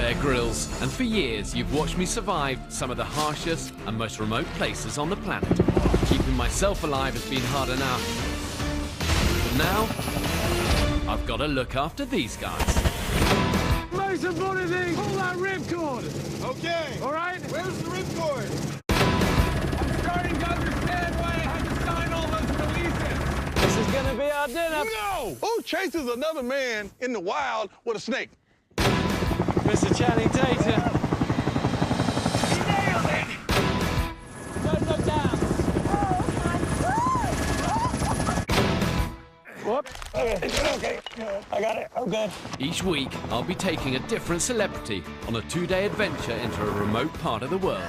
Bear Grylls, and for years you've watched me survive some of the harshest and most remote places on the planet. Keeping myself alive has been hard enough. But now, I've got to look after these guys. Most important thing, pull that ripcord. Okay. All right? Where's the ripcord? I'm starting to understand why I had to sign all those releases. This is gonna be our dinner. No! Who chases another man in the wild with a snake? Mr. Channing Tatum. He nailed it! Don't look down. Whoop. Okay. I got it. I'm good. Each week, I'll be taking a different celebrity on a 2-day adventure into a remote part of the world.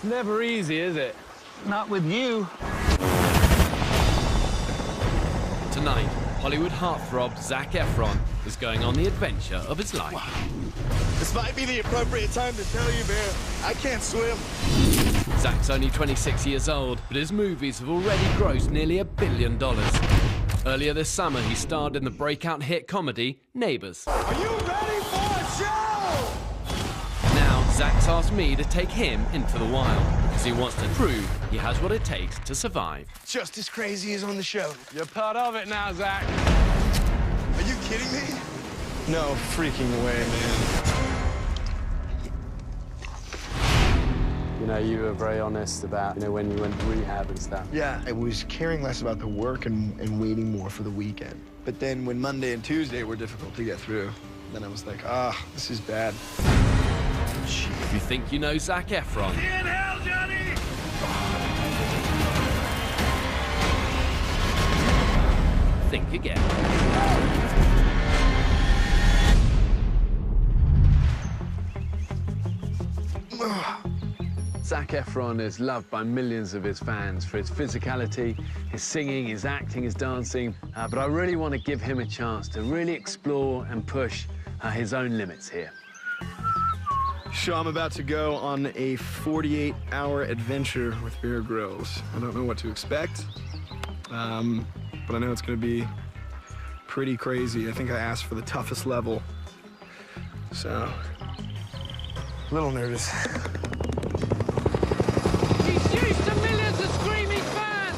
Never easy, is it? Not with you. Tonight, Hollywood heartthrob Zac Efron is going on the adventure of his life. This might be the appropriate time to tell you, Bear, I can't swim. Zac's only 26 years old, but his movies have already grossed nearly $1 billion. Earlier this summer, he starred in the breakout hit comedy Neighbours. Are you ready for a show? Now, Zac's asked me to take him into the wild because he wants to prove he has what it takes to survive. Just as crazy as on the show. You're part of it now, Zac. Are you kidding me? No freaking way, man. You know, you were very honest about, when you went to rehab and stuff. Yeah, I was caring less about the work and waiting more for the weekend. But then when Monday and Tuesday were difficult to get through, then I was like, this is bad. If you think you know Zac Efron, See you in hell, Johnny! think again. Zac Efron is loved by millions of his fans for his physicality, his singing, his acting, his dancing. But I really want to give him a chance to really explore and push his own limits here. So I'm about to go on a 48-hour adventure with Bear Grylls. I don't know what to expect, but I know it's going to be pretty crazy. I think I asked for the toughest level, so a little nervous. He's used to millions of screaming fans,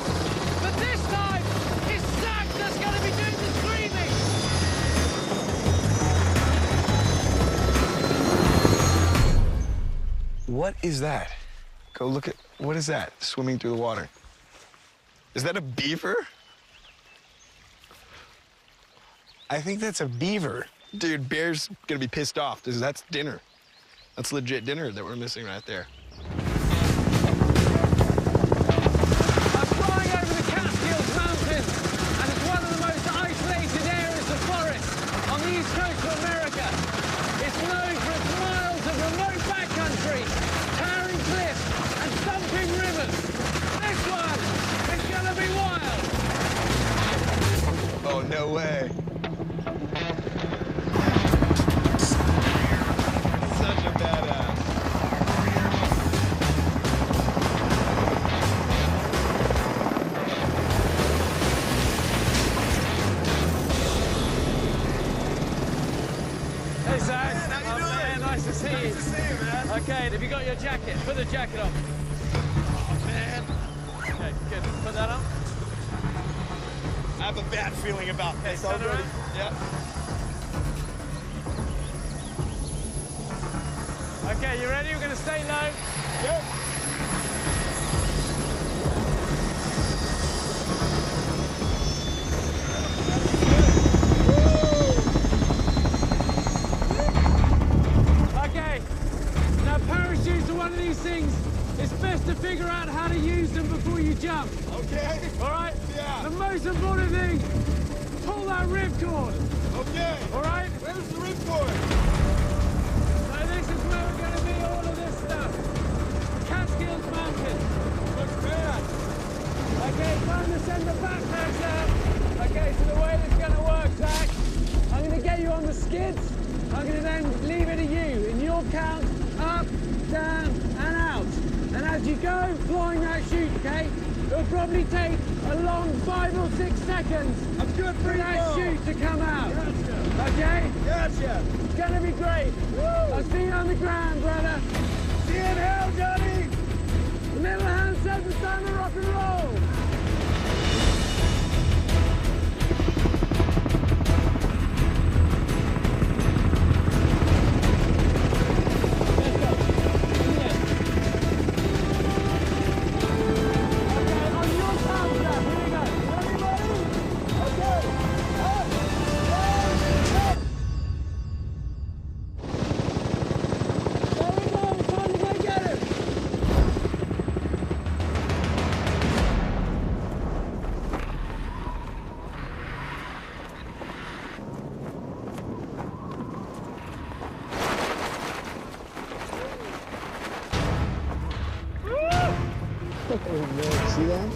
but this time, it's Zac that's going to be doing the screaming. What is that? Go look at, what is that swimming through the water? Is that a beaver? I think that's a beaver. Dude, Bear's gonna be pissed off because that's dinner. That's legit dinner that we're missing right there. I'm flying over the Catskills Mountains, and it's one of the most isolated areas of forest on the east coast of America. It's known for its miles of remote backcountry, towering cliffs, and thumping rivers. This one is gonna be wild. Oh, no way. Such a badass. Hey, Zac. How you doing? Man, nice to see you. Nice to see you, man. Okay, have you got your jacket? Put the jacket on. Oh, man. Okay, good. Put that on. I have a bad feeling about this turn already. around. Yep. Okay, you ready? We're going to stay low. Yep. Okay. Now, parachutes are one of these things. It's best to figure out how to use them before you jump. Okay. All right? Yeah. The most important thing, pull that ripcord. Okay. All right? Where's the ripcord? So this is where we're going to be, all of this stuff. Catskills Mountains. Looks bad. Okay, time to send the backpacks out. Okay, so the way this is going to work, Zac, I'm going to get you on the skids. I'm going to then leave it to you. In your count, up, down, and out. And as you go, flying that chute, okay? It'll probably take a long 5 or 6 seconds. I'm good For that chute to come out. Gotcha. Okay? Gotcha. It's gonna be great. Woo! I'll see you on the ground, brother. See you in hell, Johnny. The middle hand says it's time to rock and roll. See that?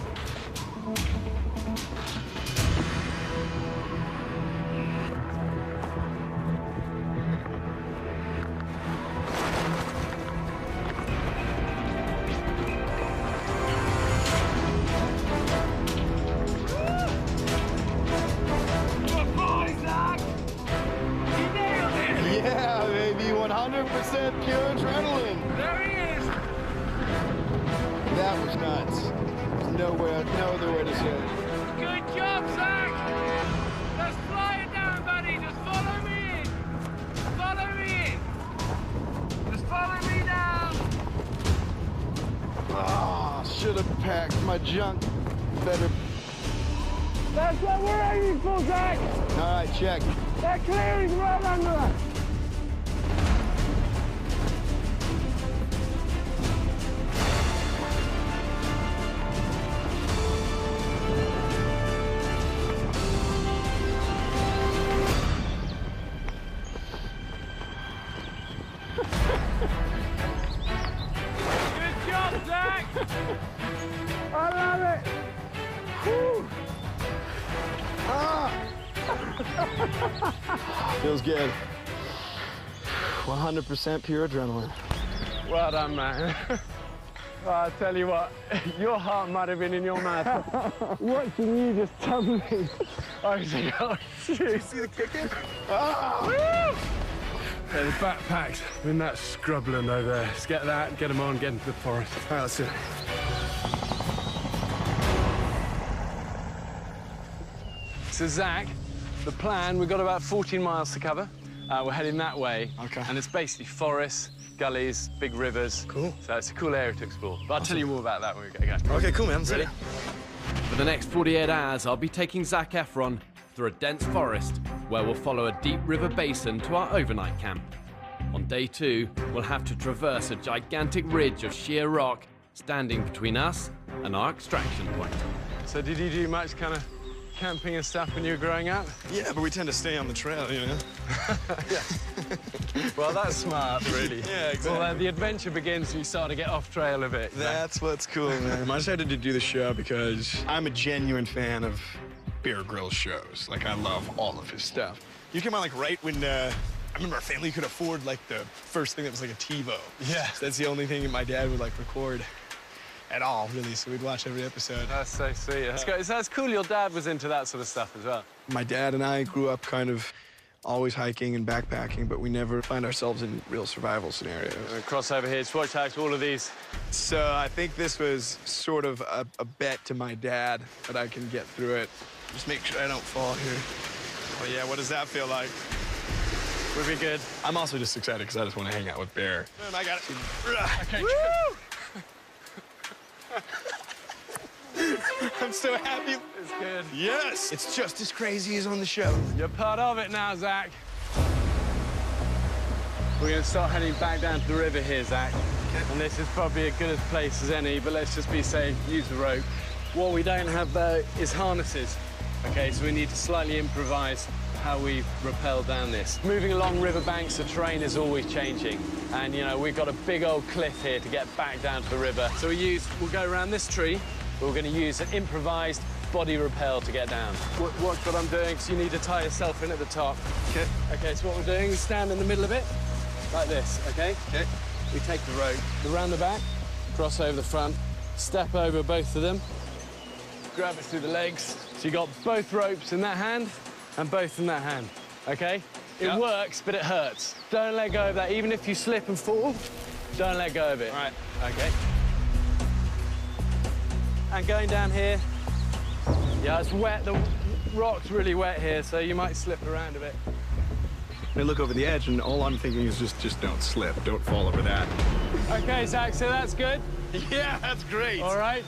Yeah, baby, 100% pure adrenaline. There he is. That was nuts. There's no other way to say it. Good job, Zac. Just fly it down, buddy. Just follow me in. Follow me in. Just follow me down. Ah, should have packed my junk better. That's what we're aiming for, Zac. All right, check. That clearing's right under us. Good job, Zac. I love it. Whew. Feels good. 100% pure adrenaline. Well done, man. Well, I tell you what, your heart might have been in your mouth. Watching you just tumbling. I was like, oh, shoot. See the kicking? Yeah, the backpacks in that scrubland over there. Let's get that, get them on, get into the forest. All right, let's do it. So, Zac, the plan, we've got about 14 miles to cover. We're heading that way. Okay. And it's basically forests, gullies, big rivers. Cool. So it's a cool area to explore. But I'll tell you more about that when we get going. Okay, cool, man. Let's do Ready? it. For the next 48 hours, I'll be taking Zac Efron through a dense forest where we'll follow a deep river basin to our overnight camp. On day 2, we'll have to traverse a gigantic ridge of sheer rock standing between us and our extraction point. So did you do much kind of camping and stuff when you were growing up? Yeah, but we tend to stay on the trail, you know? Well, that's smart, really. Yeah, exactly. Well, the adventure begins when you start to get off trail a bit. That's what's cool, man. I decided to do the show because I'm a genuine fan of Bear Grylls shows. Like, I love all of his stuff. You came on, like, right when, I remember our family could afford, like, the first thing that was, like, a TiVo. Yeah. So that's the only thing that my dad would, like, record at all, really. So we'd watch every episode. That's so sweet. That's cool your dad was into that sort of stuff as well. My dad and I grew up kind of always hiking and backpacking, but we never find ourselves in real survival scenarios. Cross over here, watch out all of these. So I think this was sort of a bet to my dad that I can get through it. Just make sure I don't fall here. Oh yeah, what does that feel like? We'll be good. I'm also just excited because I just want to hang out with Bear. I got it. Okay. Woo! I'm so happy. It's good. Yes! It's just as crazy as on the show. You're part of it now, Zac. We're going to start heading back down to the river here, Zac. And this is probably as good a place as any, but let's just be safe, use the rope. What we don't have, though, is harnesses. Okay, so we need to slightly improvise how we rappel down this. Moving along riverbanks, the terrain is always changing. And, you know, we've got a big old cliff here to get back down to the river. So we'll go around this tree, but we're going to use an improvised body rappel to get down. Watch what I'm doing, because you need to tie yourself in at the top. Okay. Okay, so what we're doing is stand in the middle of it, like this, okay? Okay. We take the rope around the back, cross over the front, step over both of them, grab it through the legs. So you got both ropes in that hand and both in that hand, okay? It works, but it hurts. Don't let go of that. Even if you slip and fall, don't let go of it. All right. Okay. And going down here, yeah, it's wet. The rock's really wet here, so you might slip around a bit. I look over the edge, and all I'm thinking is just don't slip. Don't fall over that. Okay, Zach, so that's good. Yeah, that's great. All right.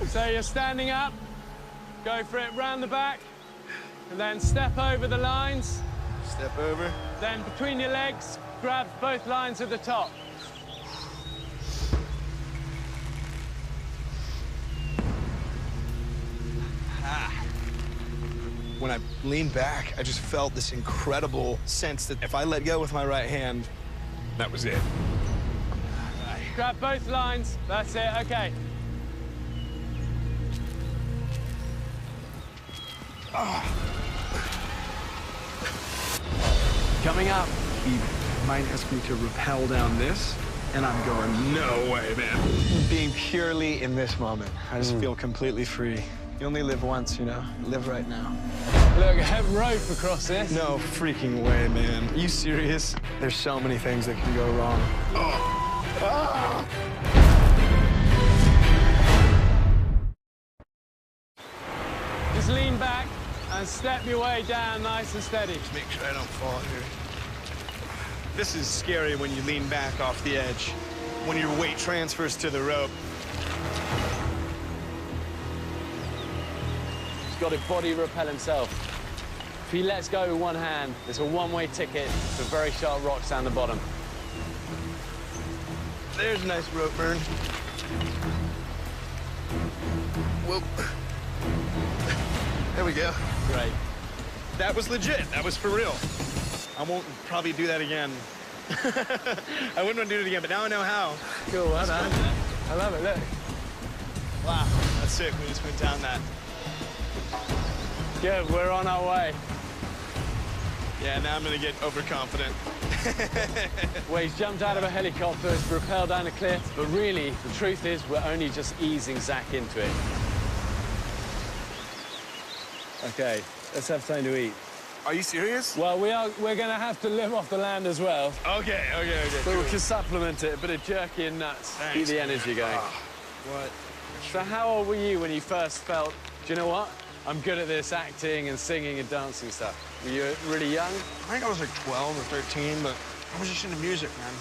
So you're standing up, go for it round the back, and then step over the lines. Step over. Then between your legs, grab both lines at the top. When I leaned back, I just felt this incredible sense that if I let go with my right hand, that was it. Grab both lines. That's it. Okay. Coming up. He might ask me to rappel down this, and I'm going, no way, man. Being purely in this moment, I just feel completely free. You only live once, you know? Live right now. Look, I have rope across this. No freaking way, man. Are you serious? There's so many things that can go wrong. Oh. Ah. Just lean back and step your way down nice and steady. Just make sure I don't fall here. This is scary when you lean back off the edge, when your weight transfers to the rope. He's got to body rappel himself. If he lets go with one hand, it's a one-way ticket to very sharp rocks down the bottom. There's a nice rope burn. Whoop. There we go. Great. That was legit. That was for real. I won't probably do that again. I wouldn't want to do it again, but now I know how. Cool, well done. I love it, look. Wow, that's sick. We just went down that. Good, we're on our way. Yeah, now I'm going to get overconfident. Well, he's jumped out of a helicopter, he's rappelled down a cliff, but really, the truth is, we're only just easing Zac into it. Okay, let's have something to eat. Are you serious? Well, we're going to have to live off the land as well. Okay. But Cool. we can supplement it, a bit of jerky and nuts. Thanks, Keep the energy going. What? So how old were you when you first felt, do you know what? I'm good at this acting and singing and dancing stuff. Were you really young? I think I was like 12 or 13, but I was just into music, man.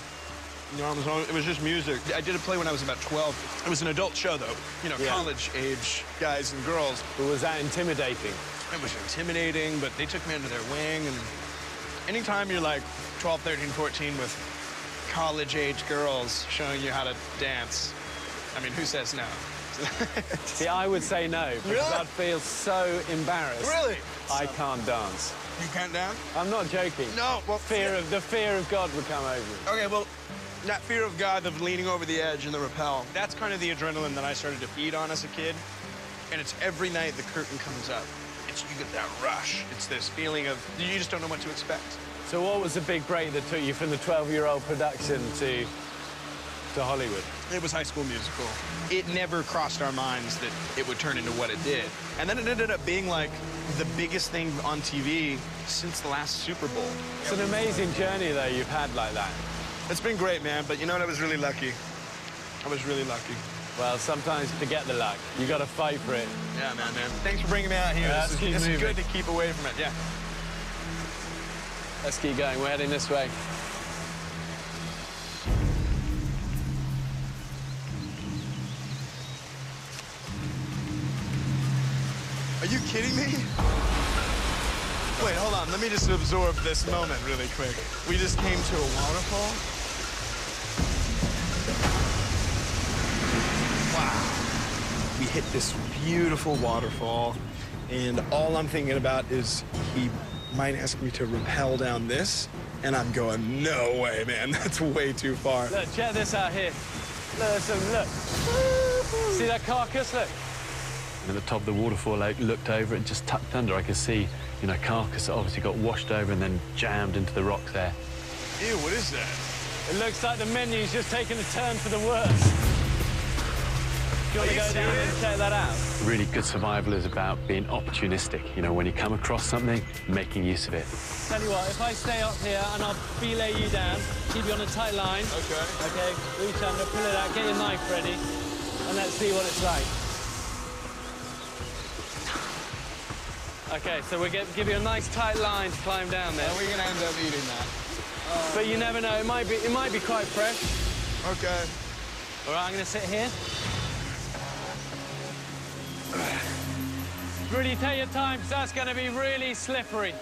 You know, it was just music. I did a play when I was about 12. It was an adult show, though. You know, college-age guys and girls. But was that intimidating? It was intimidating, but they took me under their wing. And anytime you're like 12, 13, 14 with college-age girls showing you how to dance, I mean, who says no? See, I would say no, because Really? I'd feel so embarrassed. Really? I can't dance. You can't dance? I'm not joking. No, well... The fear of God would come over me. Okay, well, that fear of God, of leaning over the edge and the rappel, that's kind of the adrenaline that I started to feed on as a kid. And it's every night the curtain comes up. You get that rush. It's this feeling of, you just don't know what to expect. So what was the big break that took you from the 12-year-old production to Hollywood? It was High School Musical. It never crossed our minds that it would turn into what it did. And then it ended up being like the biggest thing on TV since the last Super Bowl. It's an amazing journey, though, you've had like that. It's been great, man, but you know what? I was really lucky. I was really lucky. Well, sometimes to get the luck, you got to fight for it. Yeah, man. Thanks for bringing me out here. Yeah, This is good to keep away from it, yeah. Let's keep going. We're heading this way. Are you kidding me? Wait, hold on. Let me just absorb this moment really quick. We just came to a waterfall. Wow. We hit this beautiful waterfall, and all I'm thinking about is he might ask me to rappel down this, and I'm going, no way, man. That's way too far. Look, check this out here. Look. See that carcass? Look. At the top of the waterfall, I looked over and just tucked under. I could see, you know, carcass that obviously got washed over and then jammed into the rock there. Ew, what is that? It looks like the menu's just taken a turn for the worse. you want to go down and check that out? Really good survival is about being opportunistic. You know, when you come across something, making use of it. Tell you what, if I stay up here and I'll belay you down, keep you on a tight line. Okay. Okay, reach under, pull it out, get your knife ready, and let's see what it's like. Okay, so we'll give you a nice tight line to climb down there. Are we gonna end up eating that? But you never know, it might be quite fresh. Okay. All right, I'm gonna sit here. Really take your time, because that's gonna be really slippery.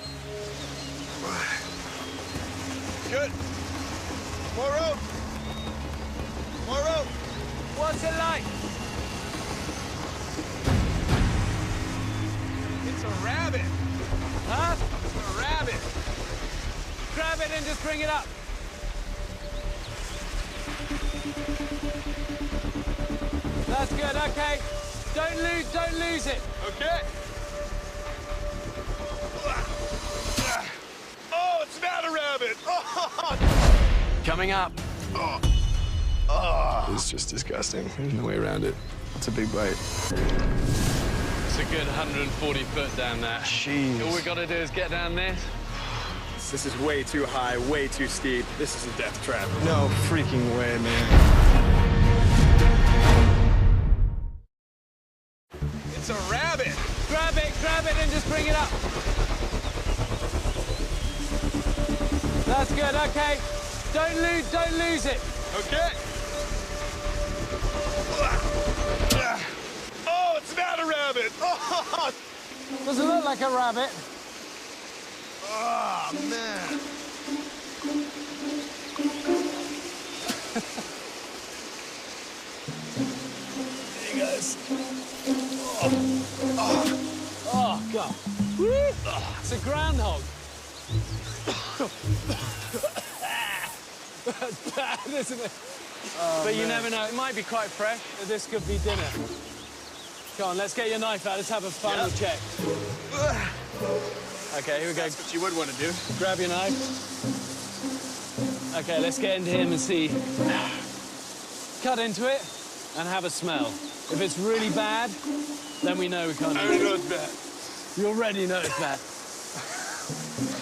Good. More rope. More rope. What's it like? It's a rabbit. Huh? It's a rabbit. Grab it and just bring it up. That's good, okay. Don't lose it. Okay. Oh, it's not a rabbit. Oh. Coming up. It's just disgusting. There's no way around it. It's a big bite. It's a good 140 foot down there. Jeez. All we gotta do is get down this. This is way too high, way too steep. This is a death trap. No freaking way, man. It's a rabbit. Grab it and just bring it up. That's good, okay. Don't lose it. Okay. Oh, it's not a rabbit. Oh, Does it look like a rabbit? oh man. Hey guys. Oh, God. It's a groundhog. That's bad, isn't it? But you never know. It might be quite fresh. This could be dinner. Come on, let's get your knife out. Let's have a final check. Okay, here we go. That's what you would want to do. Grab your knife. Okay, let's get into him and see. Cut into it and have a smell. If it's really bad, then we know we can't. I already know it's bad. You already know it's bad.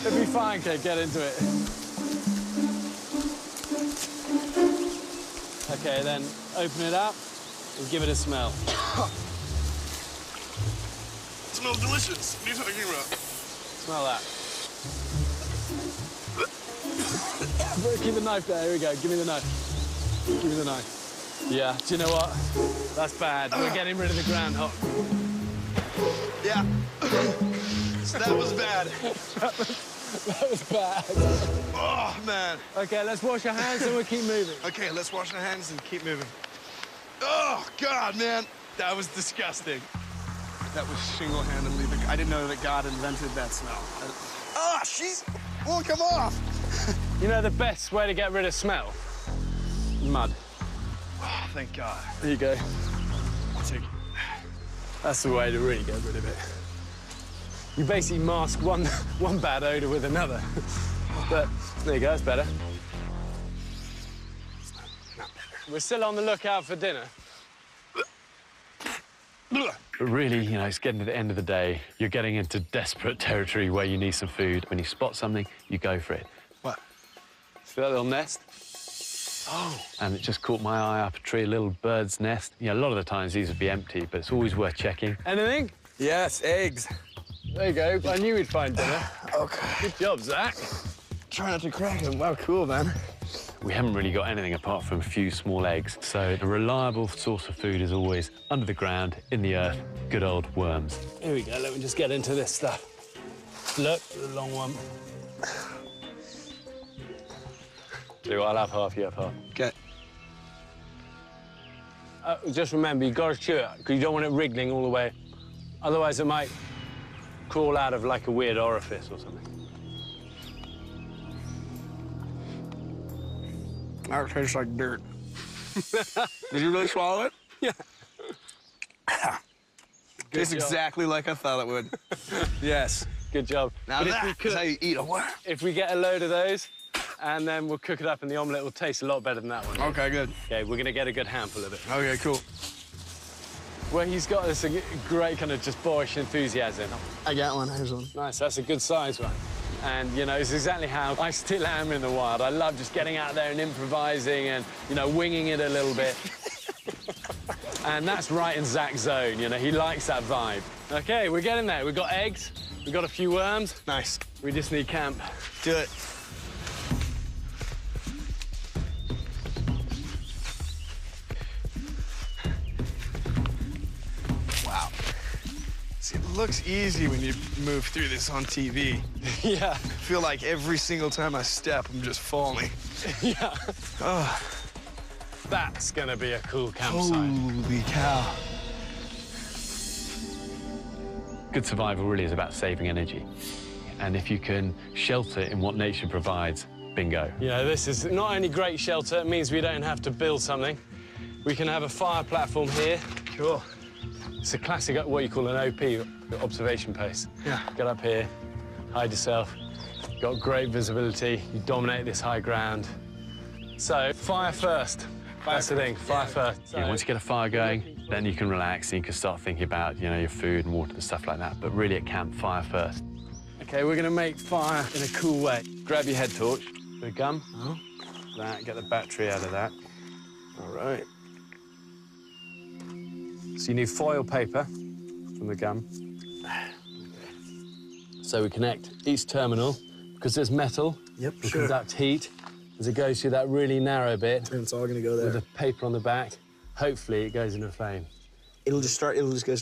It'll be fine, kid. Get into it. Okay, then open it up and give it a smell. It smells delicious. What are you talking about? Smell that. Keep the knife there. Here we go. Give me the knife. Give me the knife. Yeah, do you know what? That's bad. We're getting rid of the groundhog. Yeah. So that was bad. That was bad. Oh, man. Okay, let's wash our hands and we'll keep moving. Okay, let's wash our hands and keep moving. Oh, God, man. That was disgusting. That was single-handedly I didn't know that God invented that smell. Ah, she's won't come off. You know the best way to get rid of smell? Mud. Oh, thank God. There you go. That's the way to really get rid of it. You basically mask one bad odor with another. But there you go, it's better. We're still on the lookout for dinner. But really, you know, it's getting to the end of the day. You're getting into desperate territory where you need some food. When you spot something, you go for it. What? See that little nest? Oh. And it just caught my eye up a tree, a little bird's nest. You know, a lot of the times these would be empty, but it's always worth checking. Anything? Yes, eggs. There you go. I knew we'd find dinner. Okay. Good job, Zach. Try not to crack them. Wow, cool, man. We haven't really got anything apart from a few small eggs. So a reliable source of food is always under the ground, in the earth, good old worms. Here we go. Let me just get into this stuff. Look, the long one. So I'll have half, you have half. Okay. Just remember, you've got to chew it, because you don't want it wriggling all the way. Otherwise, it might crawl out of, like, a weird orifice or something. That tastes like dirt. Did you really swallow it? Yeah. Tastes job. exactly like I thought it would. Yes. Good job. Now But that is how you eat a worm. if we get a load of those, and then we'll cook it up, and the omelette will taste a lot better than that one. Okay, good. Okay, we're going to get a good handful of it. Okay, cool. Well, he's got this great kind of just boyish enthusiasm. I got one. Here's one. Nice, that's a good size one. And, you know, it's exactly how I still am in the wild. I love just getting out there and improvising and, you know, winging it a little bit. And that's right in Zac's zone, you know, he likes that vibe. OK, we're getting there. We've got eggs, we've got a few worms. Nice. We just need camp. Do it. Wow. See, it looks easy when you move through this on TV. Yeah. I feel like every single time I step, I'm just falling. Yeah. Oh. That's gonna be a cool campsite. Holy cow. Good survival really is about saving energy. And if you can shelter in what nature provides, bingo. You know, this is not only great shelter, it means we don't have to build something. We can have a fire platform here. Cool. It's a classic, what you call an OP, observation post. Yeah. Get up here, hide yourself. Got great visibility, you dominate this high ground. So, fire first. That's the thing, fire first. Yeah, once you get a fire going, then you can relax and you can start thinking about, you know, your food and water and stuff like that. But really at camp, fire first. OK, we're going to make fire in a cool way. Grab your head torch, bit of gum. Oh. That, get the battery out of that. All right. So you need foil paper from the gum. So we connect each terminal, because there's metal. Yep, it sure. conducts heat. As it goes through that really narrow bit, And it's all gonna go there. with the paper on the back, hopefully it goes into a flame. It'll just go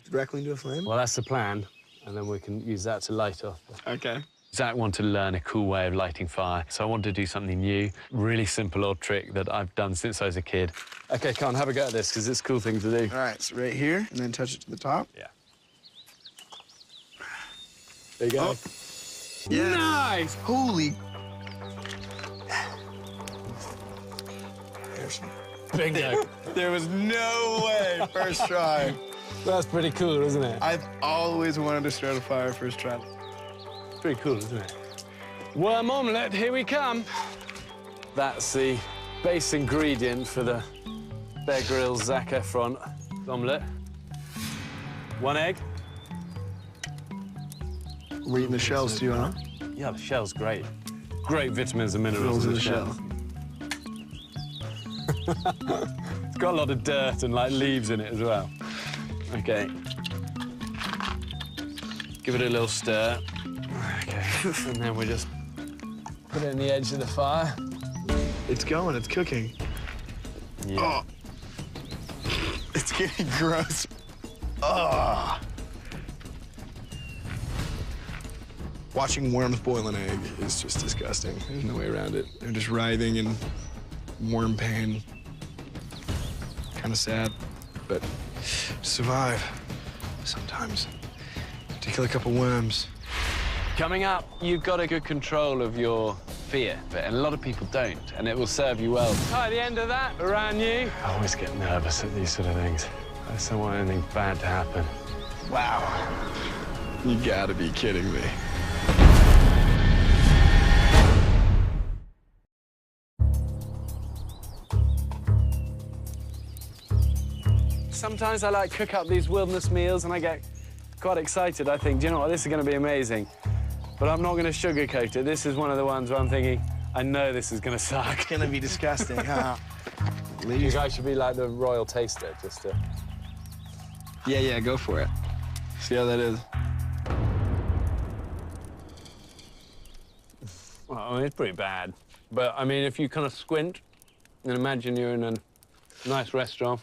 directly into a flame? Well, that's the plan, and then we can use that to light off. Okay. Zach wanted to learn a cool way of lighting fire, so I wanted to do something new, really simple old trick that I've done since I was a kid. OK, come on, have a go at this, because it's a cool thing to do. All right, so right here, and then touch it to the top. Yeah. There you go. Oh. Yeah. Nice! Holy. Bingo. There was no way. First try. That's pretty cool, isn't it? I've always wanted to start a fire first try. Pretty cool, isn't it? Worm omelette, here we come. That's the base ingredient for the Bear Grylls Zac Efron omelette. 1 egg. We're eating the shells too, huh? Yeah, the shell's great. Great vitamins and minerals in the shell. It's got a lot of dirt and, like, leaves in it as well. OK. Give it a little stir. OK. And then we just put it in the edge of the fire. It's going, it's cooking. Yeah. Oh. It's getting gross. Oh. Watching worms boil an egg is just disgusting. There's no way around it. They're just writhing in worm pain. Kind of sad, but survive. Sometimes. To kill a couple worms. Coming up, you've got a good control of your fear, and a lot of people don't, and it will serve you well. At the end of that, around you. I always get nervous at these sort of things. I just don't want anything bad to happen. Wow. You gotta be kidding me. Sometimes I like cook up these wilderness meals and I get quite excited. I think, do you know what, this is going to be amazing. But I'm not going to sugarcoat it. This is one of the ones where I'm thinking, I know this is going to suck. It's gonna be disgusting, huh? You guys should be like the royal taster, just to... Yeah, go for it. See how that is. Well, I mean, it's pretty bad. But, I mean, if you kind of squint and imagine you're in a nice restaurant.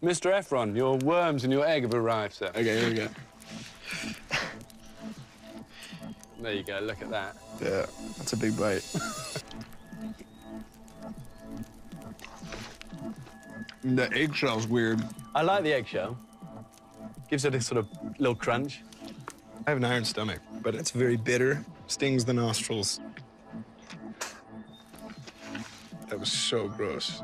Mr. Efron, your worms and your egg have arrived, sir. Okay, here we go. There you go, look at that. Yeah, that's a big bite. The eggshell's weird. I like the eggshell. Gives it a sort of little crunch. I have an iron stomach, but it's very bitter. Stings the nostrils. That was so gross.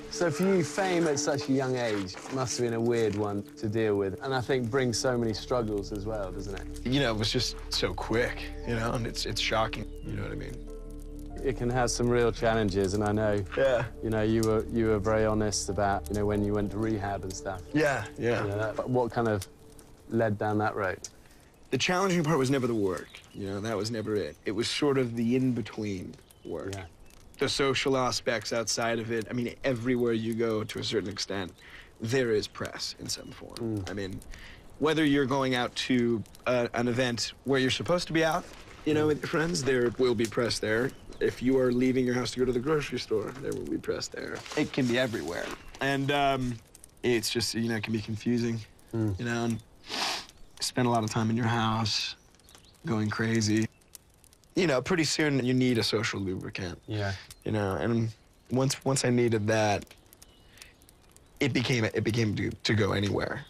So for you, fame at such a young age must have been a weird one to deal with, and I think brings so many struggles as well, doesn't it? You know, it was just so quick, you know, and it's shocking, you know what I mean? it can have some real challenges, and I know, you know, you were very honest about, you know, when you went to rehab and stuff. Yeah. You know, what kind of led down that road? The challenging part was never the work. You know, that was never it. It was sort of the in-between work. Yeah. The social aspects outside of it. I mean, everywhere you go, to a certain extent, there is press in some form. I mean, whether you're going out to an event where you're supposed to be out, you know, with your friends, there will be press there. If you are leaving your house to go to the grocery store, there will be press there. It can be everywhere. And it's just, you know, it can be confusing, you know, and spend a lot of time in your house, going crazy. You know, pretty soon you need a social lubricant. Yeah. You know, and once I needed that, it became to go anywhere.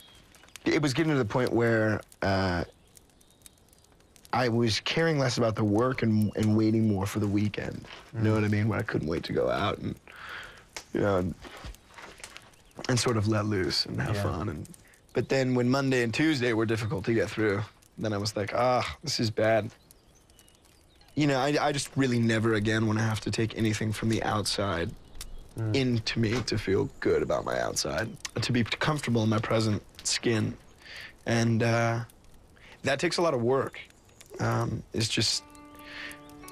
It was getting to the point where I was caring less about the work and waiting more for the weekend. You know what I mean? When I couldn't wait to go out and, you know, and sort of let loose and have fun. But then when Monday and Tuesday were difficult to get through, then I was like, this is bad. You know, I just really never again want to have to take anything from the outside into me to feel good about my outside, to be comfortable in my present skin. And that takes a lot of work. It's just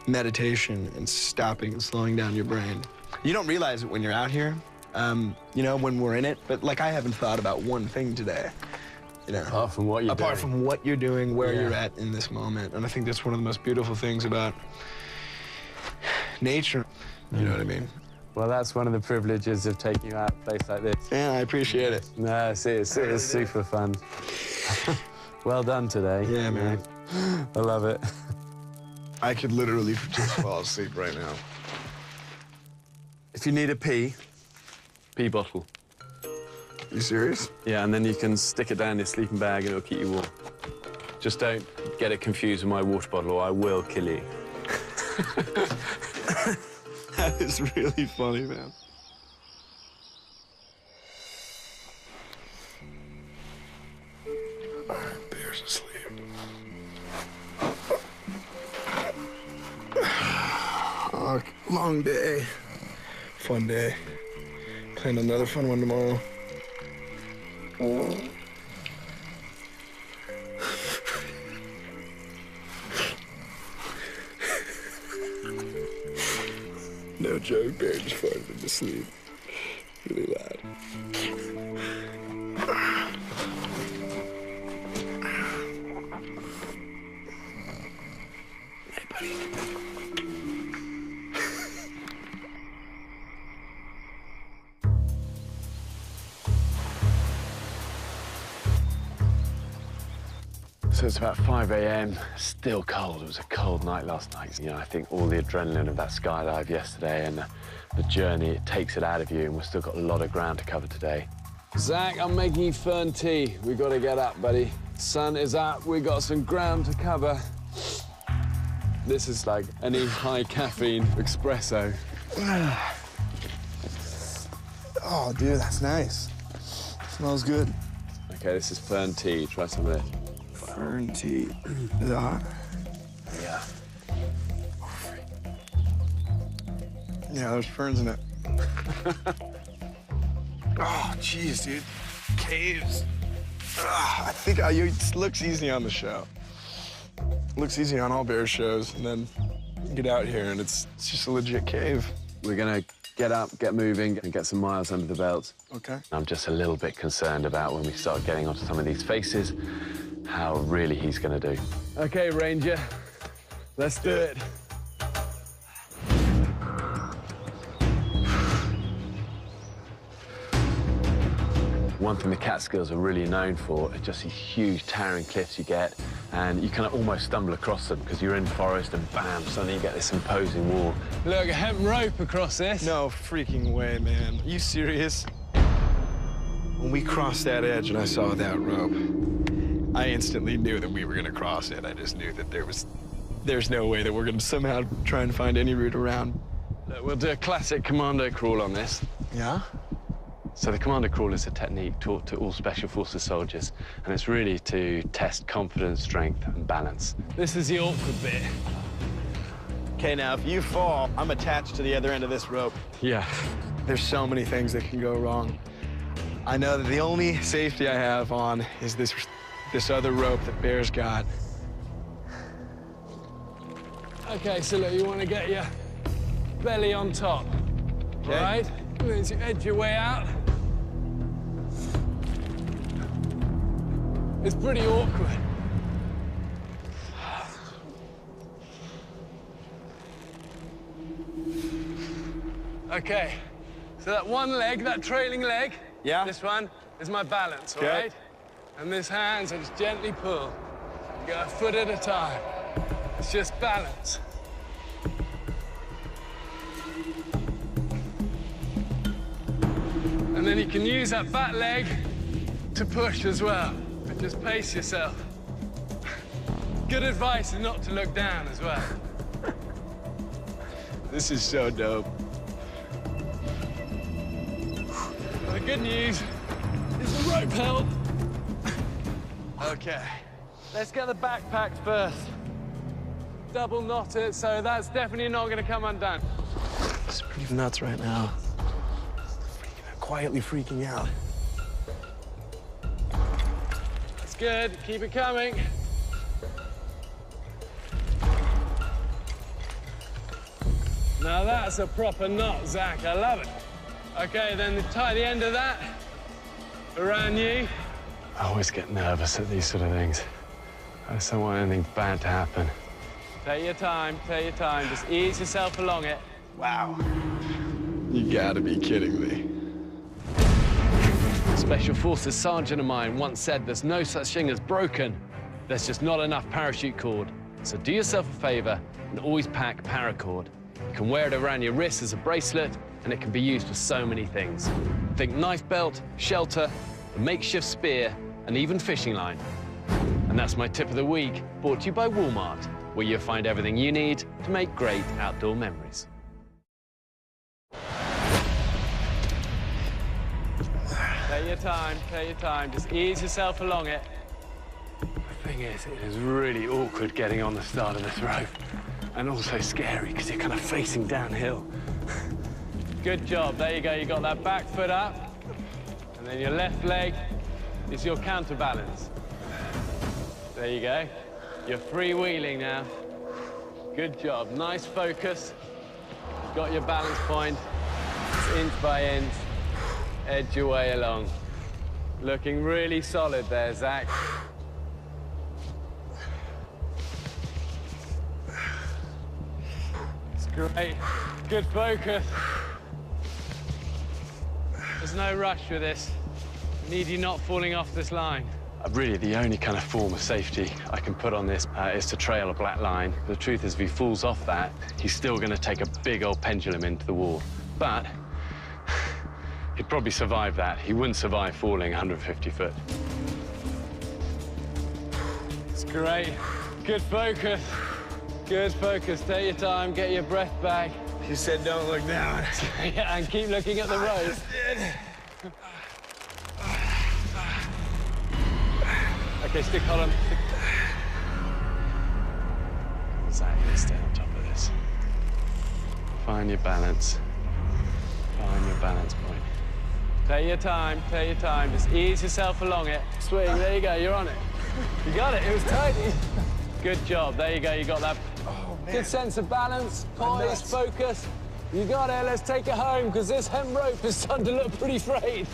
meditation and stopping and slowing down your brain. You don't realize it when you're out here, you know, when we're in it, but like I haven't thought about one thing today. You know, apart from what you're doing, where you're at in this moment. And I think that's one of the most beautiful things about nature. You know what I mean? Well, that's one of the privileges of taking you out a place like this. Yeah, I appreciate it. No, it's super fun. Well done today. Yeah, man. I love it. I could literally just fall asleep right now. If you need a pee bottle. You serious? Yeah, and then you can stick it down your sleeping bag and it'll keep you warm. Just don't get it confused with my water bottle or I will kill you. That is really funny, man. All right, Bear's asleep. Oh, long day. Fun day. Plan another fun one tomorrow. No joke, Bear just farted into sleep. Really loud. Hey, buddy. So it's about 5 a.m., still cold. It was a cold night last night. You know, I think all the adrenaline of that skydive yesterday and the journey, it takes it out of you, and we've still got a lot of ground to cover today. Zac, I'm making you fern tea. We got to get up, buddy. Sun is up, we got some ground to cover. This is like any high caffeine espresso. Oh, dude, that's nice. Smells good. Okay, this is fern tea. Try some of this. Fern tea. Is it hot? Yeah. Yeah, there's ferns in it. Oh, jeez, dude. Caves. I think it looks easy on the show. It looks easy on all bear shows, and then you get out here and it's just a legit cave. We're gonna get up, get moving, and get some miles under the belt. Okay. I'm just a little bit concerned about when we start getting onto some of these faces, how really he's gonna do. Okay, Ranger, let's do it. One thing the Catskills are really known for is just these huge towering cliffs you get, and you kind of almost stumble across them because you're in forest and bam, suddenly you get this imposing wall. Look, a hemp rope across this. No freaking way, man. Are you serious? When we crossed that edge and I saw that rope, I instantly knew that we were gonna cross it. I just knew that there's no way that we're gonna somehow try and find any route around. Look, we'll do a classic commando crawl on this. Yeah? So the commando crawl is a technique taught to all Special Forces soldiers, and it's really to test confidence, strength, and balance. This is the awkward bit. Okay, now if you fall, I'm attached to the other end of this rope. Yeah. There's so many things that can go wrong. I know that the only safety I have on is this other rope that Bear's got. Okay, so look, you want to get your belly on top, Okay. all right? And then you edge your way out. It's pretty awkward. Okay, so that one leg, that trailing leg, Yeah? this one is my balance, all Okay. right? And this hands, I just gently pull. You go a foot at a time. It's just balance. And then you can use that back leg to push as well. But just pace yourself. Good advice is not to look down as well. This is so dope. The good news is the rope help. Okay. Let's get the backpacks first. Double knot it, so that's definitely not going to come undone. It's pretty nuts right now. Quietly freaking out. That's good. Keep it coming. Now that's a proper knot, Zach. I love it. Okay, then tie the end of that around you. I always get nervous at these sort of things. I just don't want anything bad to happen. Take your time, take your time. Just ease yourself along it. Wow. You gotta be kidding me. A Special Forces sergeant of mine once said there's no such thing as broken. There's just not enough parachute cord. So do yourself a favor and always pack paracord. You can wear it around your wrist as a bracelet, and it can be used for so many things. Think knife belt, shelter, a makeshift spear, and even fishing line. And that's my tip of the week, brought to you by Walmart, where you'll find everything you need to make great outdoor memories. Take your time, take your time. Just ease yourself along it. The thing is, it is really awkward getting on the start of this rope. And also scary, because you're kind of facing downhill. Good job. There you go. You got that back foot up. And then your left leg is your counterbalance. There you go. You're freewheeling now. Good job. Nice focus. Got your balance point. It's inch by inch. Edge your way along. Looking really solid there, Zach. It's great. Good focus. There's no rush with this. Need you not falling off this line. Really, the only kind of form of safety I can put on this is to trail a black line. The truth is, if he falls off that, he's still going to take a big old pendulum into the wall. But he'd probably survive that. He wouldn't survive falling 150 foot. It's great. Good focus. Good focus. Take your time, get your breath back. You said don't look down. Yeah, and keep looking at the road. Okay, stick hold on. Exactly, stay on top of this. Find your balance. Find your balance point. Take your time, take your time. Just ease yourself along it. Swing, there you go, you're on it. You got it, it was tidy. Good job, there you go, you got that. Good sense of balance, poise, focus. You got it, let's take it home, because this hemp rope is starting to look pretty frayed.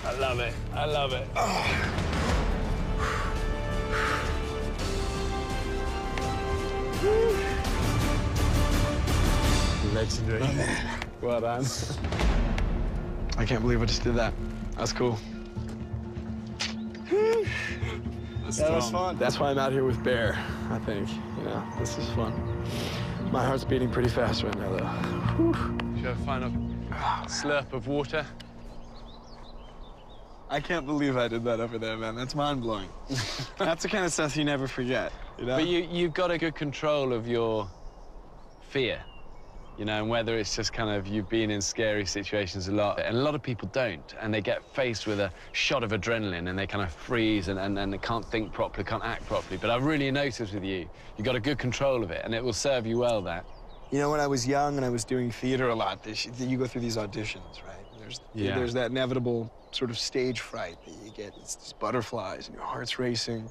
I love it, I love it. Legendary. Well done. I can't believe I just did that. That's cool. That was fun. That's why I'm out here with Bear, I think. You know, this is fun. My heart's beating pretty fast right now, though. Whew. Should have a final slurp of water. I can't believe I did that over there, man. That's mind-blowing. That's the kind of stuff you never forget, you know? But you've got a good control of your fear. you know, and whether it's just kind of you've been in scary situations a lot, and a lot of people don't, and they get faced with a shot of adrenaline and they kind of freeze and they can't think properly, can't act properly. But I've really noticed with you, you've got a good control of it, and it will serve you well, that. You know, when I was young and I was doing theater a lot, you go through these auditions, right? There's that inevitable sort of stage fright that you get. It's these butterflies and your heart's racing,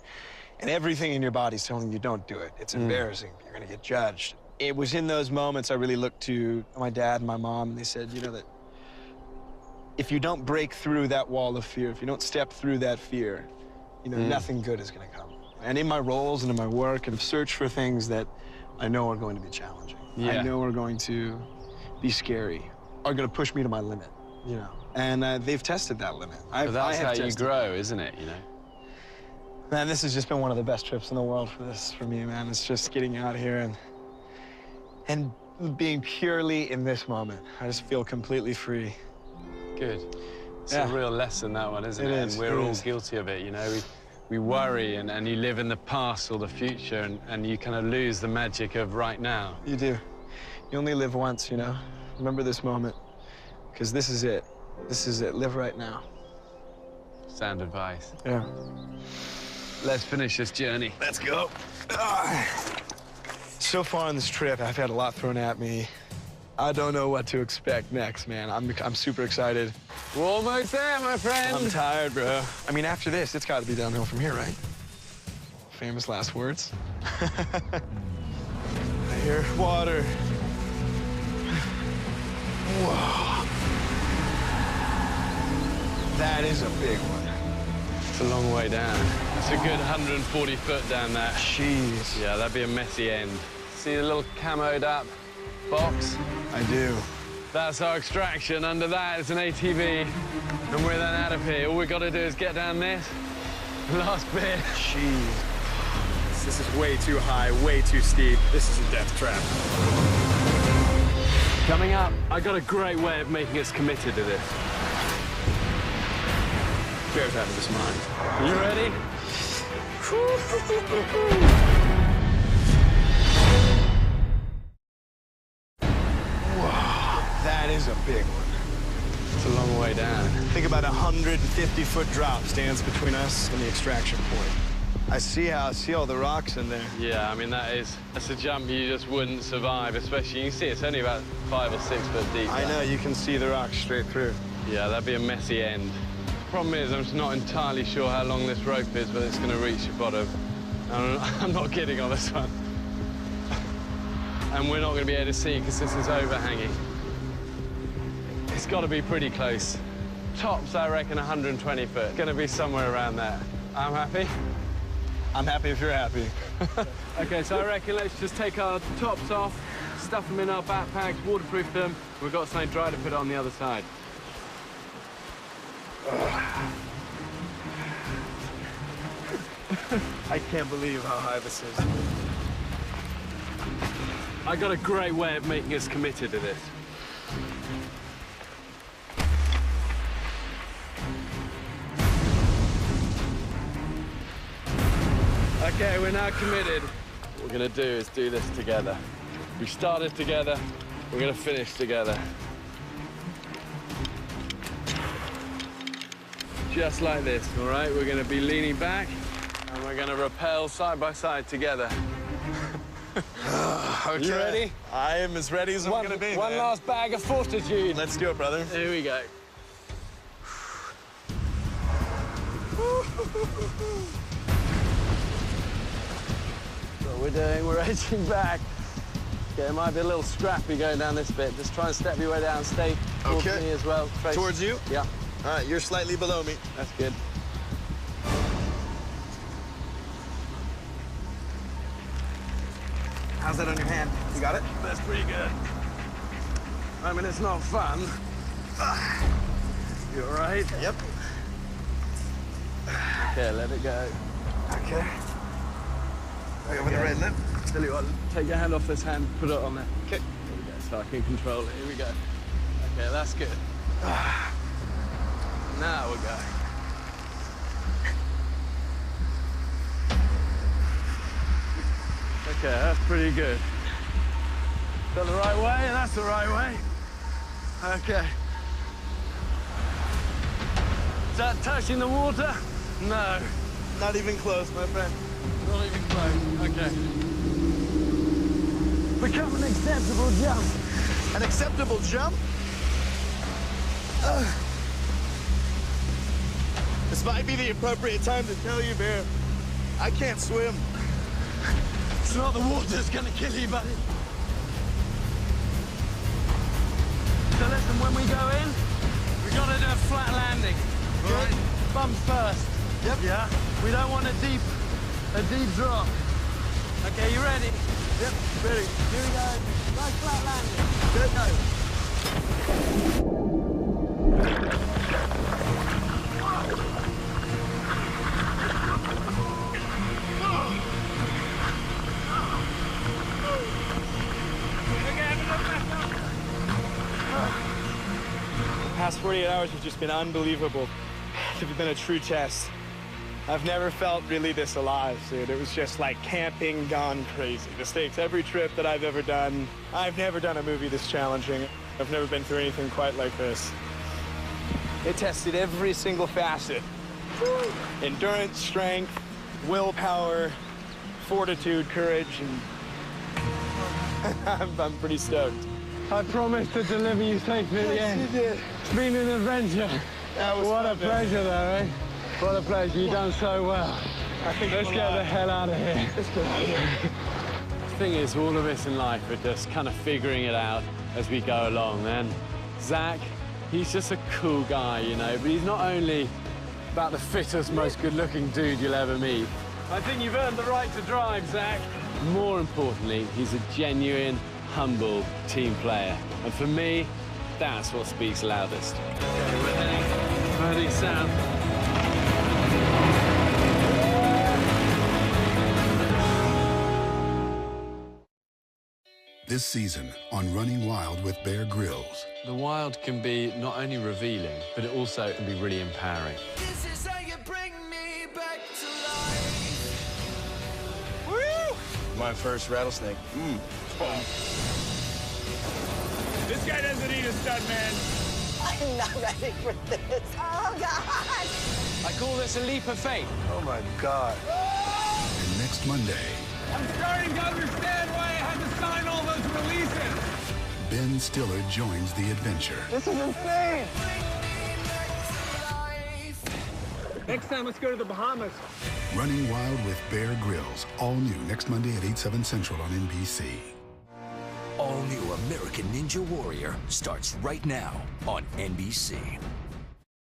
and everything in your body's telling you don't do it. It's embarrassing. You're gonna get judged. It was in those moments I really looked to my dad and my mom, and they said, you know, that if you don't break through that wall of fear, if you don't step through that fear, you know, nothing good is gonna come. And in my roles and in my work, I've searched for things that I know are going to be challenging. Yeah. I know are going to be scary, are gonna push me to my limit, you know. And they've tested that limit. But that's how you grow, isn't it, you know? Man, this has just been one of the best trips in the world for me, man. It's just getting out here and being purely in this moment. I just feel completely free. Good. It's Yeah. a real lesson, that one, isn't it? It is, And we're it all is. guilty of it, you know? We worry and you live in the past or the future and you kind of lose the magic of right now. You do. You only live once, you know? Remember this moment, because this is it. This is it. Live right now. Sound advice. Yeah. Let's finish this journey. Let's go. So far on this trip, I've had a lot thrown at me. I don't know what to expect next, man. I'm super excited. We're almost there, my friend. I'm tired, bro. I mean, after this, it's got to be downhill from here, right? Famous last words. I hear water. Whoa. That is a big one. It's a long way down. It's a good 140 foot down there. Jeez. Yeah, that'd be a messy end. See the little camoed up box? I do. That's our extraction. Under that is an ATV, and we're then out of here. All we got to do is get down this last bit. Jeez. This is way too high, way too steep. This is a death trap. Coming up, I got a great way of making us committed to this. Bear's out of his mind. You ready? That is a big one. It's a long way down. Think about 150-foot drop stands between us and the extraction point. I see all the rocks in there. Yeah, I mean, that's a jump you just wouldn't survive, especially, you can see it's only about 5 or 6 foot deep. I know, you can see the rocks straight through. Yeah, that'd be a messy end. Problem is, I'm just not entirely sure how long this rope is, but it's going to reach the bottom. I'm not kidding on this one. And we're not going to be able to see because this is overhanging. It's got to be pretty close. Tops, I reckon, 120 foot. Going to be somewhere around there. I'm happy. I'm happy if you're happy. OK, so I reckon let's just take our tops off, stuff them in our backpacks, waterproof them. We've got something dry to put on the other side. I can't believe how high this is. I got a great way of making us committed to this. OK, we're now committed. What we're going to do is do this together. We started together, we're going to finish together. Just like this, all right? We're going to be leaning back, and we're going to rappel side by side together. Okay. You ready? I am as ready as I'm gonna be. One man. last bag of fortitude. Let's do it, brother. Here we go. What we're doing, we're edging back. Okay, it might be a little scrappy going down this bit. Just try and step your way down. Stay towards Okay. me as well. Trace. Towards you? Yeah, All right, you're slightly below me. that's good. How's that on your hand? You got it? That's pretty good. I mean, it's not fun. You all right? Yep. Okay, let it go. Okay. Right, with the right lip. Tell you what, take your hand off this hand, put it on there. Okay. Here we go, so I can control it. Here we go. Okay, that's good. Now we're going. Okay, that's pretty good. Got the right way, and that's the right way. Okay. Is that touching the water? No. Not even close, my friend. Not even close. Okay. Become an acceptable jump. An acceptable jump? This might be the appropriate time to tell you, Bear. I can't swim. It's not the water that's gonna kill you, buddy. So listen, when we go in, we gotta do a flat landing. All right. Bump first. Yep. Yeah? We don't want a deep drop. Okay, you ready? Yep, ready. Here we go. Nice flat landing. Good. Go. The past 48 hours have just been unbelievable. It's been a true test. I've never felt really this alive, dude. It was just like camping gone crazy. The stakes every trip that I've ever done. I've never done a movie this challenging. I've never been through anything quite like this. It tested every single facet. Endurance, strength, willpower, fortitude, courage, and I'm pretty stoked. I promised to deliver you safely at the end. You did. It's been an adventure. That was What a fun, man. pleasure, though, eh? What a pleasure. You've done so well. I think Let's get the hell out of here. Let's get out of here. The thing is, all of us in life are just kind of figuring it out as we go along, and Zac, he's just a cool guy, you know, but he's not only about the fittest, most good-looking dude you'll ever meet. I think you've earned the right to drive, Zac. More importantly, he's a genuine, humble team player. And for me, that's what speaks loudest. Okay, ready, Sam. This season on Running Wild with Bear Grylls. The wild can be not only revealing, but it also can be really empowering. This is how you bring me back to life. Woo! My first rattlesnake. This guy doesn't need a stunt man. I'm not ready for this. Oh, God. I call this a leap of faith. Oh, my God. And next Monday, I'm starting to understand why I had to sign all those releases. Ben Stiller joins the adventure. This is insane. Next time, let's go to the Bahamas. Running Wild with Bear Grylls. All new next Monday at 8, 7 Central on NBC. All new American Ninja Warrior starts right now on NBC.